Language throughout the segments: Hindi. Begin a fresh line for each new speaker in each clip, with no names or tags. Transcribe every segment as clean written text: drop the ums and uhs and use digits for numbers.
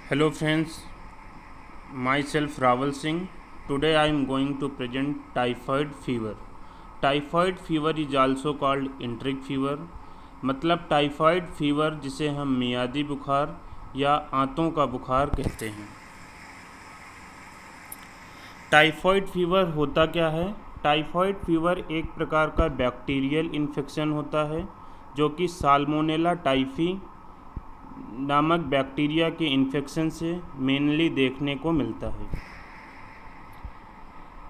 Hello friends, myself Raval Singh. Today I am going to present typhoid fever. Typhoid fever is also called enteric fever. मतलब टाइफाइड फीवर जिसे हम मियादी बुखार या आंतों का बुखार कहते हैं। टाइफाइड फीवर होता क्या है? टाइफाइड फीवर एक प्रकार का बैक्टीरियल इन्फेक्शन होता है जो कि साल्मोनेला टाइफी नामक बैक्टीरिया के इन्फेक्शन से मेनली देखने को मिलता है।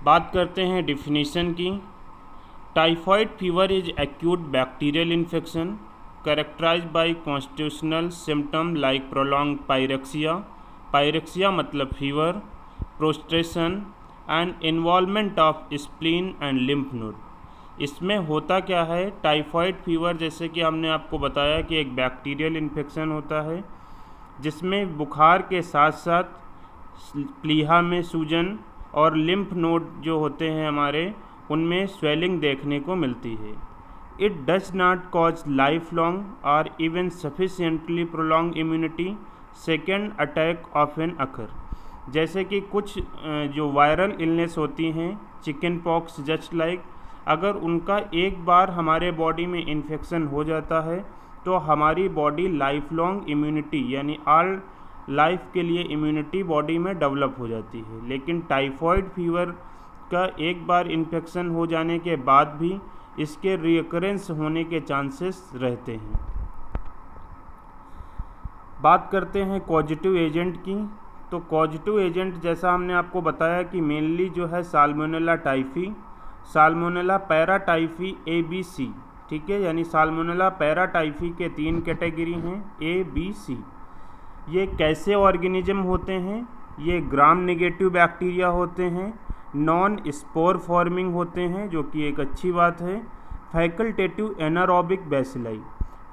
बात करते हैं डिफिनीशन की। Typhoid fever is acute bacterial infection characterized by constitutional symptom like prolong pyrexia मतलब fever, prostration and involvement of spleen and lymph node. इसमें होता क्या है? टाइफाइड फीवर जैसे कि हमने आपको बताया कि एक बैक्टीरियल इन्फेक्शन होता है जिसमें बुखार के साथ साथ प्लीहा में सूजन और लिम्फ नोड जो होते हैं हमारे उनमें स्वेलिंग देखने को मिलती है। It does not cause lifelong और even sufficiently prolong immunity second attack often occur. जैसे कि कुछ जो वायरल इलनेस होती हैं चिकन पॉक्स जस्ट लाइक, अगर उनका एक बार हमारे बॉडी में इन्फेक्शन हो जाता है तो हमारी बॉडी लाइफ लॉन्ग इम्यूनिटी यानी ऑल लाइफ के लिए इम्यूनिटी बॉडी में डेवलप हो जाती है। लेकिन टाइफाइड फीवर का एक बार इन्फेक्शन हो जाने के बाद भी इसके रिकरेंस होने के चांसेस रहते हैं। बात करते हैं कॉजेटिव एजेंट की। तो कॉजेटिव एजेंट जैसा हमने आपको बताया कि मेनली जो है salmonella typhi, salmonella paratyphi ABC, ठीक है, यानी साल्मोनेला पैराटाइफी के 3 कैटेगरी हैं ABC। ये कैसे ऑर्गेनिज्म होते हैं? ये ग्राम नेगेटिव बैक्टीरिया होते हैं, नॉन स्पोर फॉर्मिंग होते हैं जो कि एक अच्छी बात है। Facultative anaerobic bacilli.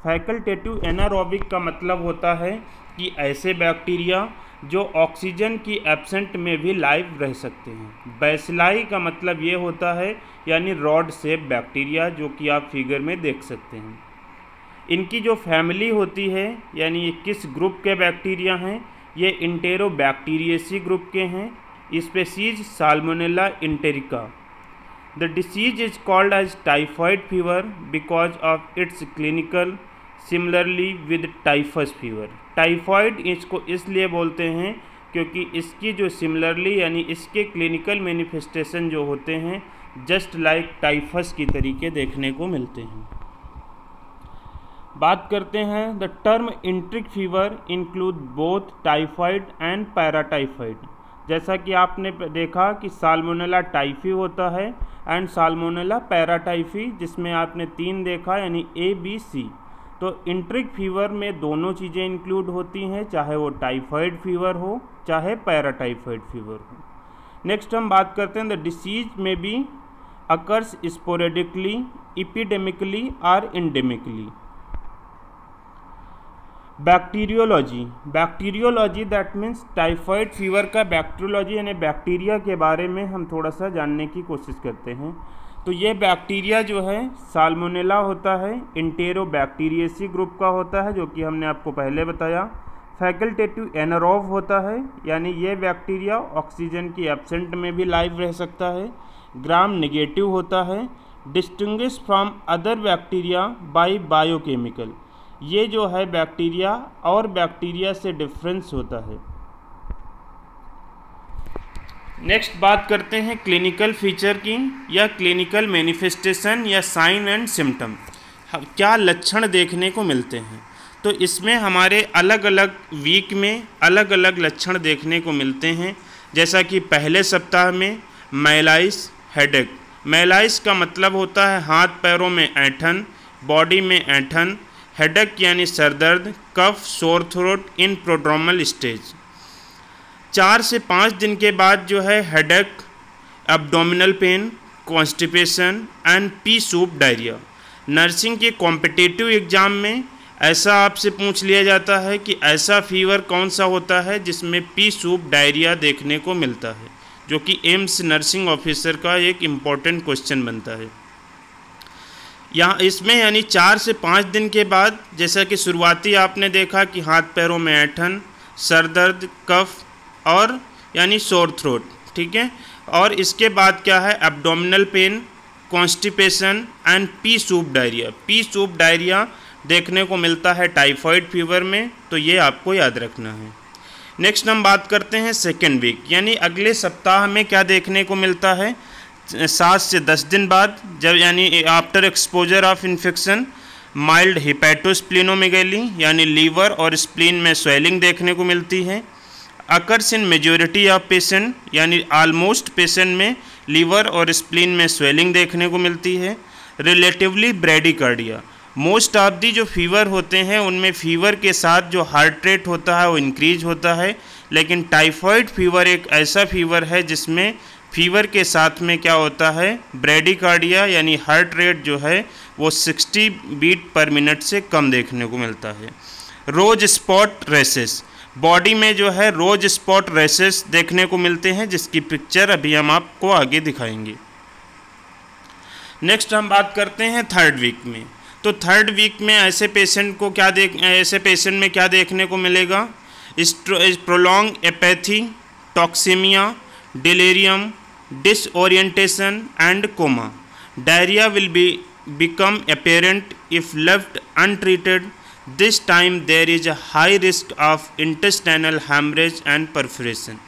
Facultative anaerobic का मतलब होता है कि ऐसे बैक्टीरिया जो ऑक्सीजन की एब्सेंट में भी लाइव रह सकते हैं। बैसिलाई का मतलब ये होता है यानी रॉड शेप बैक्टीरिया जो कि आप फिगर में देख सकते हैं। इनकी जो फैमिली होती है यानी ये किस ग्रुप के बैक्टीरिया हैं, ये इंटेरोबैक्टीरिएसी ग्रुप के हैं। Species salmonella enterica. The disease is called as typhoid fever because of its clinical similarly with typhus fever. Typhoid इसको इसलिए बोलते हैं क्योंकि इसकी जो सिमिलरली यानी इसके क्लिनिकल मैनिफेस्टेशन जो होते हैं जस्ट लाइक टाइफस की तरीके देखने को मिलते हैं। बात करते हैं the term enteric fever include both typhoid and paratyphoid. जैसा कि आपने देखा कि साल्मोनेला टाइफी होता है एंड साल्मोनेला पैराटाइफी जिसमें आपने 3 देखा यानी ABC। तो एंटेरिक फीवर में दोनों चीज़ें इंक्लूड होती हैं, चाहे वो टाइफाइड फीवर हो चाहे पैराटाइफाइड फीवर हो। नेक्स्ट हम बात करते हैं द डिसीज में बी अकर्स स्पोरेडिकली, एपिडेमिकली और endemically. Bacteriology that means typhoid fever का बैक्टीरियोलॉजी यानी बैक्टीरिया के बारे में हम थोड़ा सा जानने की कोशिश करते हैं। तो ये बैक्टीरिया जो है साल्मोनेला होता है, इंटेरोबैक्टीरिएसी ग्रुप का होता है जो कि हमने आपको पहले बताया। फैकल्टेटिव एनारोब होता है यानी ये बैक्टीरिया ऑक्सीजन की एब्सेंट में भी लाइव रह सकता है। ग्राम नेगेटिव होता है, distinguish from other bacteria by biochemical. ये जो है बैक्टीरिया और बैक्टीरिया से डिफरेंस होता है। नेक्स्ट बात करते हैं क्लिनिकल फीचर की या क्लिनिकल मैनिफेस्टेशन या साइन एंड सिम्टम। क्या लक्षण देखने को मिलते हैं? तो इसमें हमारे अलग अलग वीक में अलग अलग लक्षण देखने को मिलते हैं। जैसा कि पहले सप्ताह में मैलाइस हेडेक। मैलाइस का मतलब होता है हाथ पैरों में ऐंठन, बॉडी में ऐंठन। हेडेक यानी सरदर्द, कफ, सोर थ्रोट इन प्रोड्रोमल स्टेज। 4 से 5 दिन के बाद जो है headache, abdominal pain, constipation and P soup diarrhoea. Nursing के कॉम्पिटिटिव एग्ज़ाम में ऐसा आपसे पूछ लिया जाता है कि ऐसा फीवर कौन सा होता है जिसमें पी सूप डायरिया देखने को मिलता है, जो कि एम्स नर्सिंग ऑफिसर का एक इम्पॉर्टेंट क्वेश्चन बनता है। यहाँ इसमें यानी 4 से 5 दिन के बाद जैसा कि शुरुआती आपने देखा कि हाथ पैरों में ऐंठन, सर दर्द, कफ और यानी सोर थ्रोट, ठीक है। और इसके बाद क्या है, abdominal pain, constipation and P soup diarrhoea. P soup diarrhoea देखने को मिलता है टाइफाइड फीवर में, तो ये आपको याद रखना है। नेक्स्ट हम बात करते हैं सेकेंड वीक, यानी अगले सप्ताह में क्या देखने को मिलता है। 7 से 10 दिन बाद, जब यानी after exposure of infection, mild hepatosplenomegaly यानी लीवर और स्प्लीन में स्वेलिंग देखने को मिलती है। Occurs in majority of patient, यानी ऑलमोस्ट पेशेंट में लीवर और स्प्लीन में स्वेलिंग देखने को मिलती है। Relatively bradycardia, most of the जो फीवर होते हैं उनमें फीवर के साथ जो हार्ट रेट होता है वो इंक्रीज होता है, लेकिन टाइफाइड फीवर एक ऐसा फीवर है जिसमें फीवर के साथ में क्या होता है, ब्रेडिकार्डिया यानी हार्ट रेट जो है वो 60 बीट पर मिनट से कम देखने को मिलता है। रोज स्पॉट रेसेस, बॉडी में जो है रोज स्पॉट रेसेस देखने को मिलते हैं, जिसकी पिक्चर अभी हम आपको आगे दिखाएंगे। नेक्स्ट हम बात करते हैं थर्ड वीक में। तो थर्ड वीक में ऐसे पेशेंट में क्या देखने को मिलेगा, prolong apathy, toxaemia, delirium, disorientation and coma. Diarrhoea will become apparent if left untreated. This time there is a high risk of intestinal hemorrhage and perforation.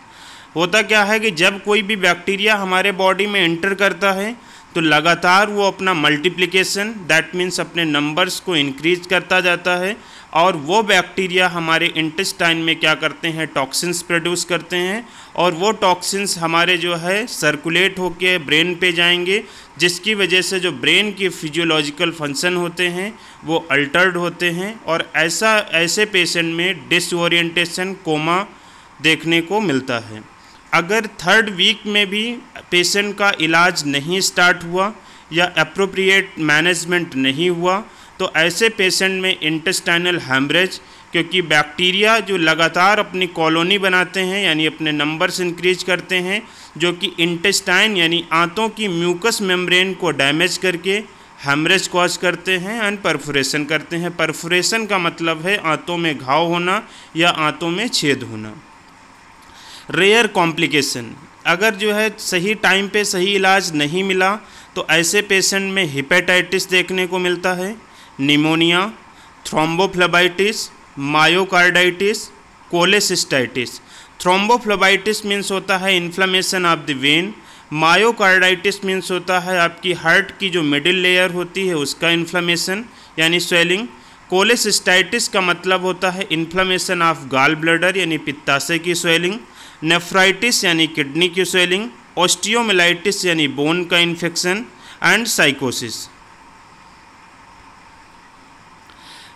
होता क्या है कि जब कोई भी बैक्टीरिया हमारे बॉडी में एंटर करता है तो लगातार वो अपना मल्टीप्लिकेशन, दैट मीन्स अपने नंबर्स को इंक्रीज करता जाता है, और वो बैक्टीरिया हमारे इंटेस्टाइन में क्या करते हैं, टॉक्सिन्स प्रोड्यूस करते हैं, और वो टॉक्सिन्स हमारे जो है सर्कुलेट होके ब्रेन पे जाएंगे, जिसकी वजह से जो ब्रेन के फिजियोलॉजिकल फंक्शन होते हैं वो अल्टर्ड होते हैं, और ऐसे पेशेंट में डिसओरिएंटेशन, कोमा देखने को मिलता है। अगर थर्ड वीक में भी पेशेंट का इलाज नहीं स्टार्ट हुआ या एप्रोप्रिएट मैनेजमेंट नहीं हुआ तो ऐसे पेशेंट में इंटेस्टाइनल हैमरेज, क्योंकि बैक्टीरिया जो लगातार अपनी कॉलोनी बनाते हैं यानी अपने नंबर्स इंक्रीज करते हैं, जो कि इंटेस्टाइन यानी आंतों की म्यूकस मेम्ब्रेन को डैमेज करके हैमरेज कॉज करते हैं एंड परफोरेशन करते हैं। परफोरेशन का मतलब है आंतों में घाव होना या आंतों में छेद होना। रेयर कॉम्प्लिकेशन, अगर जो है सही टाइम पे सही इलाज नहीं मिला तो ऐसे पेशेंट में हेपेटाइटिस देखने को मिलता है, pneumonia, thrombophlebitis, myocarditis, cholecystitis. Thrombophlebitis means होता है inflammation of the when, myocarditis means होता है आपकी हार्ट की जो मिडिल लेयर होती है उसका इन्फ्लेमेशन यानी स्वेलिंग। कोलेसिस्टाइटिस का मतलब होता है इन्फ्लेमेशन ऑफ गॉल ब्लैडर यानी पित्ताशय की स्वेलिंग। नेफ्राइटिस यानी किडनी की स्वेलिंग, ऑस्टियोमिलाइटिस यानी बोन का इन्फेक्शन एंड साइकोसिस।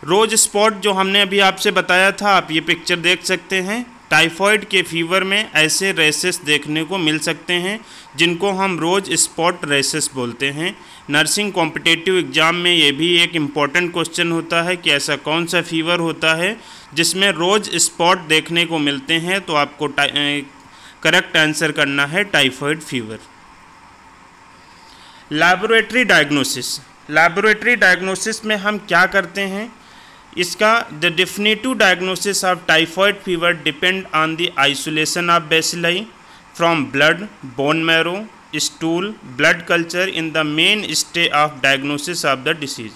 रोज स्पॉट जो हमने अभी आपसे बताया था, आप ये पिक्चर देख सकते हैं। टाइफाइड के फीवर में ऐसे रेसेस देखने को मिल सकते हैं जिनको हम रोज स्पॉट रेसेस बोलते हैं। नर्सिंग कॉम्पिटिटिव एग्ज़ाम में ये भी एक इम्पॉर्टेंट क्वेश्चन होता है कि ऐसा कौन सा फीवर होता है जिसमें रोज स्पॉट देखने को मिलते हैं, तो आपको करेक्ट आंसर करना है typhoid fever. Laboratory diagnosis, laboratory diagnosis में हम क्या करते हैं, इसका the definitive diagnosis of typhoid fever depend on the isolation of bacilli from blood, bone marrow, stool, blood culture in the main stay of diagnosis of the disease.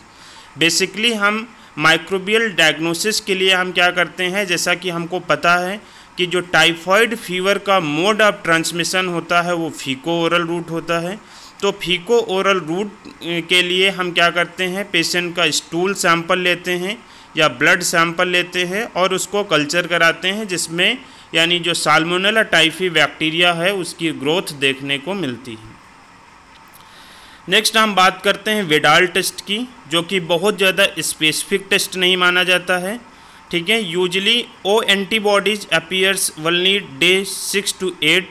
Basically हम माइक्रोबियल डायग्नोसिस के लिए हम क्या करते हैं, जैसा कि हमको पता है कि जो टाइफाइड फीवर का मोड ऑफ ट्रांसमिशन होता है वो फीको ओरल रूट होता है। तो फीको ओरल रूट के लिए हम क्या करते हैं, पेशेंट का स्टूल सैंपल लेते हैं या ब्लड सैंपल लेते हैं और उसको कल्चर कराते हैं, जिसमें यानी जो साल्मोनेला टाइफी बैक्टीरिया है उसकी ग्रोथ देखने को मिलती है। नेक्स्ट हम बात करते हैं विडाल टेस्ट की, जो कि बहुत ज़्यादा स्पेसिफिक टेस्ट नहीं माना जाता है, ठीक है। Usually O antibodies appears only day 6 to 8,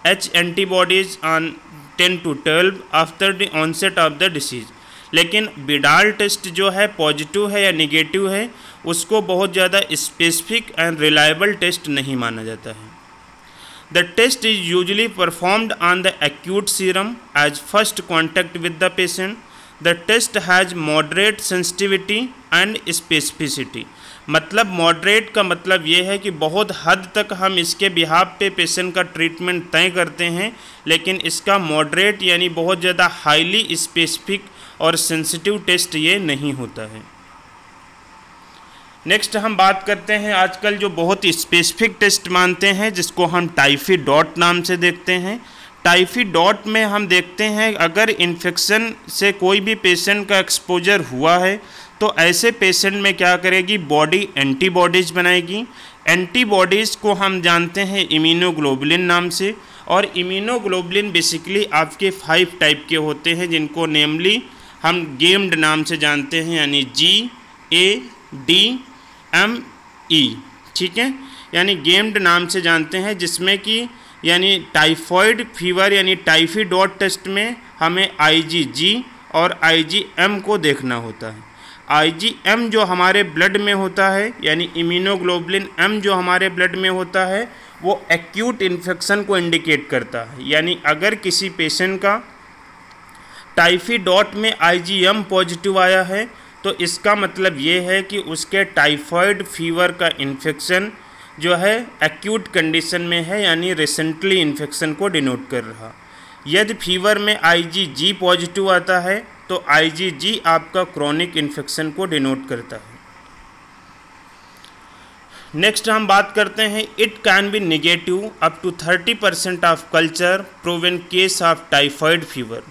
H antibodies on 10 to 12 after the onset of the disease. लेकिन विडाल टेस्ट जो है पॉजिटिव है या निगेटिव है, उसको बहुत ज़्यादा स्पेसिफिक एंड रिलायबल टेस्ट नहीं माना जाता है। The test is usually performed on the acute serum as first contact with the patient. The test has moderate sensitivity and specificity. मतलब मॉडरेट का मतलब ये है कि बहुत हद तक हम इसके बिहाफ पे पेशेंट का ट्रीटमेंट तय करते हैं, लेकिन इसका मॉडरेट यानी बहुत ज़्यादा हाईली स्पेसिफिक और सेंसिटिव टेस्ट ये नहीं होता है। नेक्स्ट हम बात करते हैं आजकल जो बहुत स्पेसिफिक टेस्ट मानते हैं, जिसको हम टाइफी डॉट नाम से देखते हैं। टाइफी डॉट में हम देखते हैं अगर इन्फेक्शन से कोई भी पेशेंट का एक्सपोजर हुआ है तो ऐसे पेशेंट में क्या करेगी, बॉडी एंटीबॉडीज़ बनाएगी। एंटीबॉडीज़ को हम जानते हैं इम्यूनोग्लोबुलिन नाम से, और इम्यूनोग्लोबुलिन बेसिकली आपके 5 टाइप के होते हैं, जिनको नेमली हम गेम्ड नाम से जानते हैं, यानी GADME, ठीक है, यानी गेम्ड नाम से जानते हैं, जिसमें कि यानी टाइफॉइड फीवर यानी टाइफी डॉट टेस्ट में हमें IgG और IgM को देखना होता है। IgM जो हमारे ब्लड में होता है, यानी इम्यूनोग्लोबुलिन M जो हमारे ब्लड में होता है, वो एक्यूट इन्फेक्शन को इंडिकेट करता है। यानी अगर किसी पेशेंट का टाइफी डॉट में IgM पॉजिटिव आया है तो इसका मतलब ये है कि उसके टाइफॉइड फीवर का इन्फेक्शन जो है एक्यूट कंडीशन में है, यानी रिसेंटली इन्फेक्शन को डिनोट कर रहा। यदि फीवर में IgG पॉजिटिव आता है तो IgG आपका क्रॉनिक इन्फेक्शन को डिनोट करता है। नेक्स्ट हम बात करते हैं, it can be negative up to 30% of culture prove in case of typhoid fever.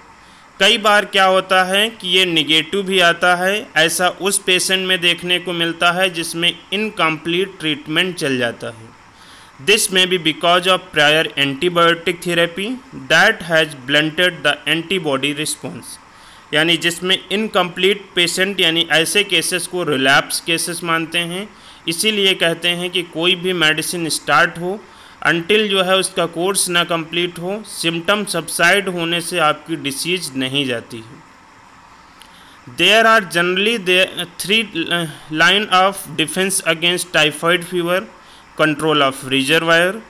कई बार क्या होता है कि ये नेगेटिव भी आता है, ऐसा उस पेशेंट में देखने को मिलता है जिसमें इनकम्प्लीट ट्रीटमेंट चल जाता है। This may be because of prior antibiotic therapy that has blunted the antibody response. यानी जिसमें इनकम्प्लीट पेशेंट, यानी ऐसे केसेस को रिलैप्स केसेस मानते हैं। इसीलिए कहते हैं कि कोई भी मेडिसिन स्टार्ट हो अनटिल जो है उसका कोर्स ना कंप्लीट हो, सिम्टम सबसाइड होने से आपकी डिसीज नहीं जाती है। There are generally 3 line of defence against typhoid fever: control of reservoir,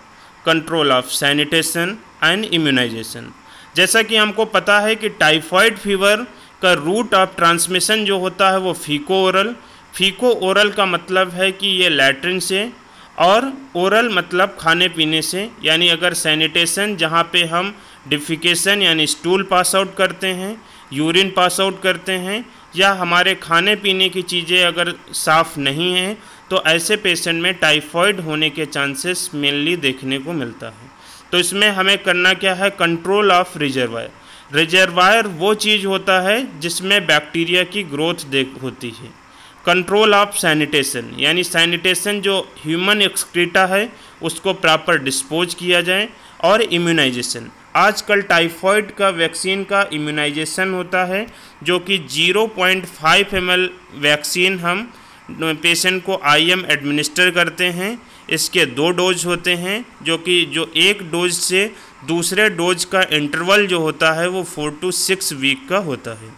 control of sanitation and immunisation. जैसा कि हमको पता है कि टाइफॉइड फीवर का रूट ऑफ ट्रांसमिशन जो होता है वो फीको ओरल। फीको ओरल का मतलब है कि ये लैट्रिन से, और ओरल मतलब खाने पीने से। यानी अगर सैनिटेशन जहाँ पे हम डिफिकेशन यानी स्टूल पास आउट करते हैं, यूरिन पास आउट करते हैं, या हमारे खाने पीने की चीज़ें अगर साफ़ नहीं हैं तो ऐसे पेशेंट में टाइफॉइड होने के चांसेस मेनली देखने को मिलता है। तो इसमें हमें करना क्या है, कंट्रोल ऑफ रिजर्वायर। रिजर्वायर वो चीज़ होता है जिसमें बैक्टीरिया की ग्रोथ होती है। कंट्रोल ऑफ सैनिटेशन, यानी सैनिटेशन जो ह्यूमन एक्सक्रीटा है उसको प्रॉपर डिस्पोज किया जाए। और इम्यूनाइजेशन, आजकल टाइफॉइड का वैक्सीन का इम्यूनाइजेशन होता है, जो कि 0.5 ml वैक्सीन हम पेशेंट को IM एडमिनिस्टर करते हैं। इसके 2 डोज होते हैं, जो एक डोज से दूसरे डोज का इंटरवल जो होता है वो 4 to 6 वीक का होता है।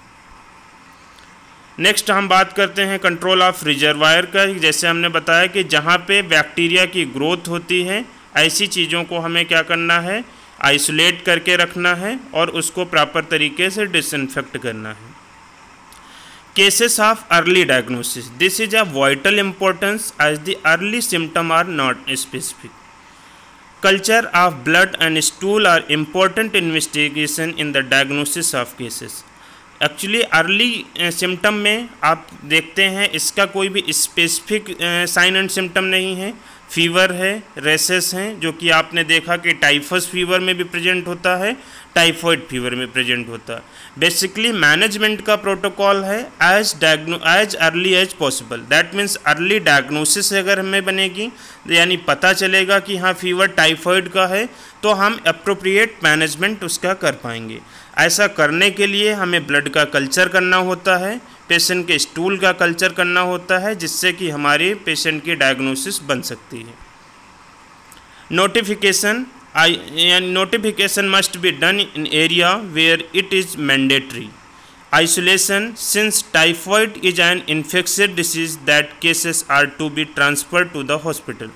नेक्स्ट हम बात करते हैं कंट्रोल ऑफ रिजर्वायर का। जैसे हमने बताया कि जहाँ पे बैक्टीरिया की ग्रोथ होती है ऐसी चीज़ों को हमें क्या करना है, आइसोलेट करके रखना है और उसको प्रॉपर तरीके से डिसइंफेक्ट करना है। Cases of early diagnosis, this is a vital importance as the early symptom are not specific. Culture of blood and stool are important investigation in the diagnosis of cases. Actually early symptom में आप देखते हैं इसका कोई भी स्पेसिफिक साइन एंड सिम्टम नहीं है। फीवर है, रेसेस हैं, जो कि आपने देखा कि टाइफस फीवर में भी प्रेजेंट होता है, टाइफॉइड फीवर में प्रेजेंट होता है। बेसिकली मैनेजमेंट का प्रोटोकॉल है as early as possible. That means early diagnosis अगर हमें बनेगी, यानी पता चलेगा कि हाँ फीवर टाइफॉइड का है, तो हम अप्रोप्रिएट मैनेजमेंट उसका कर पाएंगे। ऐसा करने के लिए हमें ब्लड का कल्चर करना होता है, पेशेंट के स्टूल का कल्चर करना होता है, जिससे कि हमारी पेशेंट की डायग्नोसिस बन सकती है। Notification must be done in area where it is mandatory. Isolation, since typhoid is an infectious disease that cases are to be transfer to the hospital.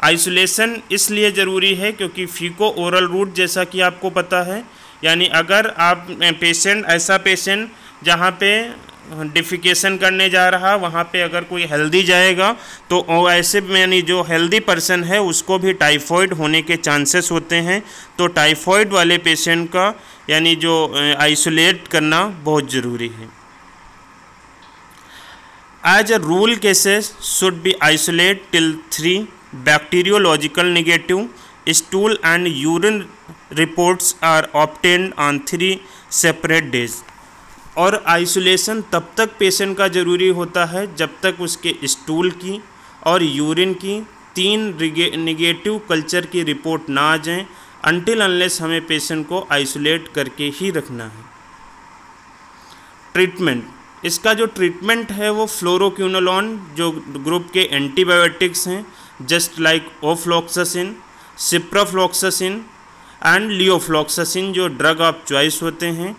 Isolation इसलिए ज़रूरी है क्योंकि फीको ओरल रूट जैसा कि आपको पता है, यानी अगर आप ऐसा पेशेंट जहाँ पे डिफिकेशन करने जा रहा, वहाँ पे अगर कोई हेल्दी जाएगा तो ऐसे यानी जो हेल्दी पर्सन है उसको भी टाइफॉइड होने के चांसेस होते हैं। तो टाइफॉइड वाले पेशेंट का यानी जो आइसोलेट करना बहुत ज़रूरी है। As a rule cases should be isolate till 3 bacteriological negative stool and urine reports are obtained on 3 separate days. और आइसोलेशन तब तक पेशेंट का ज़रूरी होता है जब तक उसके स्टूल की और यूरिन की 3 नेगेटिव कल्चर की रिपोर्ट ना आ जाए, अनटिल अनलेस हमें पेशेंट को आइसोलेट करके ही रखना है। ट्रीटमेंट, इसका जो ट्रीटमेंट है वो फ्लोरोक्विनोलोन जो ग्रुप के एंटीबायोटिक्स हैं, just like ofloxacin, ciprofloxacin and levofloxacin जो ड्रग ऑफ चॉइस होते हैं।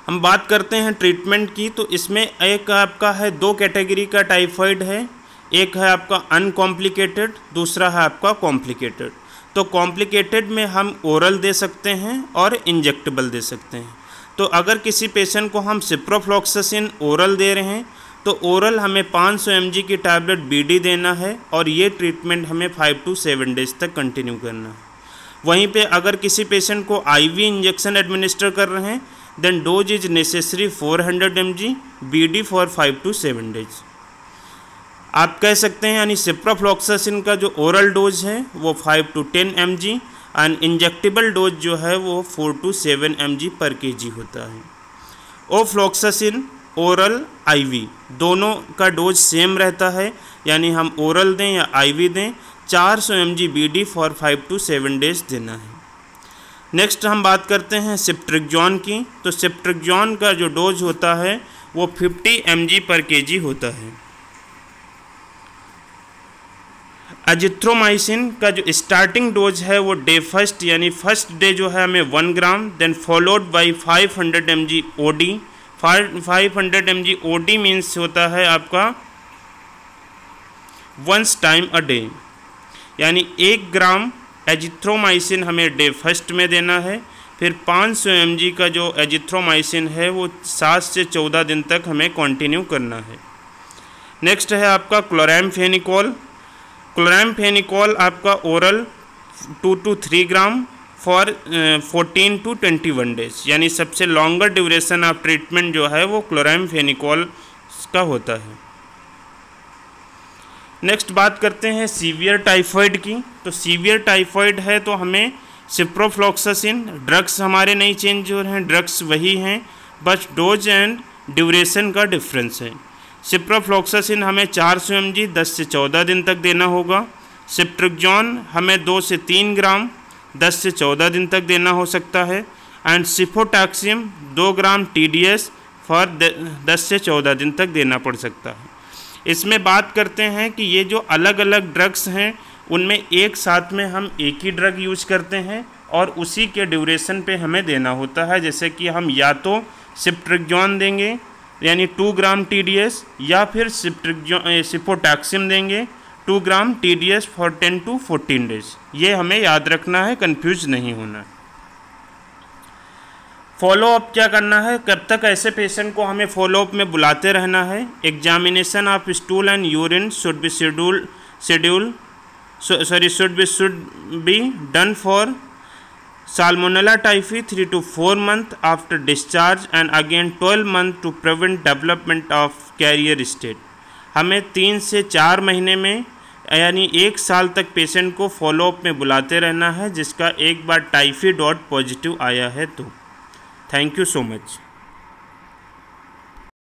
हम बात करते हैं ट्रीटमेंट की, तो इसमें एक आपका है 2 कैटेगरी का टाइफॉइड है, एक है आपका अनकॉम्प्लिकेटेड, दूसरा है आपका कॉम्प्लिकेटेड। तो कॉम्प्लिकेटेड में हम ओरल दे सकते हैं और इंजेक्टेबल दे सकते हैं। तो अगर किसी पेशेंट को हम सिप्रोफ्लॉक्सासिन ओरल दे रहे हैं तो ओरल हमें 500 mg की टैबलेट BD देना है और ये ट्रीटमेंट हमें 5 to 7 डेज तक कंटिन्यू करना है। वहीं पे अगर किसी पेशेंट को IV इंजेक्शन एडमिनिस्टर कर रहे हैं then dose is necessary 400 mg BD for 5 to 7 days. आप कह सकते हैं यानी सिप्रोफ्लॉक्सासिन का जो ओरल डोज है वो 5 to 10 mg and injectable dose जो है वो 4 to 7 mg पर kg होता है। ओफ्लॉक्सासिन ओरल IV दोनों का डोज सेम रहता है, यानी हम ओरल दें या IV दें 400 mg BD for 5 to 7 days देना है। नेक्स्ट हम बात करते हैं सिप्ट्रिक्जॉन की। तो सिप्ट्रिक्जॉन का जो डोज होता है वो 50 mg पर kg होता है। एजिथ्रोमाइसिन का जो स्टार्टिंग डोज है वो डे फर्स्ट यानी फर्स्ट डे जो है हमें 1 gram, then followed by 500 mg OD। 500 mg OD means होता है आपका वंस टाइम अ डे, यानी 1 ग्राम एजिथ्रोमाइसिन हमें डे फर्स्ट में देना है। फिर 500 mg का जो एजिथ्रोमाइसिन है वो 7 से 14 दिन तक हमें कंटिन्यू करना है। नेक्स्ट है आपका क्लोरामफेनिकोल। क्लोरामफेनिकोल आपका oral 2 to 3 gram for 14 to 21 days, यानी सबसे लॉन्गर ड्यूरेशन ऑफ ट्रीटमेंट जो है वो क्लोरामफेनिकोल का होता है। नेक्स्ट बात करते हैं सीवियर टाइफॉइड की। तो सीवियर टाइफॉइड है तो हमें सिप्रोफ्लॉक्सासिन, ड्रग्स हमारे नहीं चेंज हो रहे हैं, ड्रग्स वही हैं, बस डोज एंड ड्यूरेशन का डिफरेंस है। सिप्रोफ्लॉक्सासिन हमें 400 mg 10 से 14 दिन तक देना होगा। सिप्ट्रिक्जॉन हमें 2 से 3 ग्राम 10 से 14 दिन तक देना हो सकता है। एंड सिफोटैक्सिम 2 ग्राम TDS फॉर 10 से 14 दिन तक देना पड़ सकता है। इसमें बात करते हैं कि ये जो अलग अलग ड्रग्स हैं उनमें एक साथ में हम एक ही ड्रग यूज करते हैं और उसी के ड्यूरेशन पे हमें देना होता है। जैसे कि हम या तो सिप्ट्रिक्जॉन देंगे यानी 2 ग्राम TDS या फिर सिफोटैक्सिम देंगे 2 ग्राम TDS फॉर 10 to 14 डेज। ये हमें याद रखना है, कंफ्यूज नहीं होना। फॉलोअप क्या करना है, कब तक ऐसे पेशेंट को हमें फॉलोअप में बुलाते रहना है। Examination of stool and urine should be done for Salmonella typhi 3 to 4 months after discharge and again 12 months to prevent development of carrier state. हमें 3 से 4 महीने में यानी 1 साल तक पेशेंट को फॉलोअप में बुलाते रहना है जिसका एक बार टाइफी डॉट पॉजिटिव आया है तो। Thank you so much.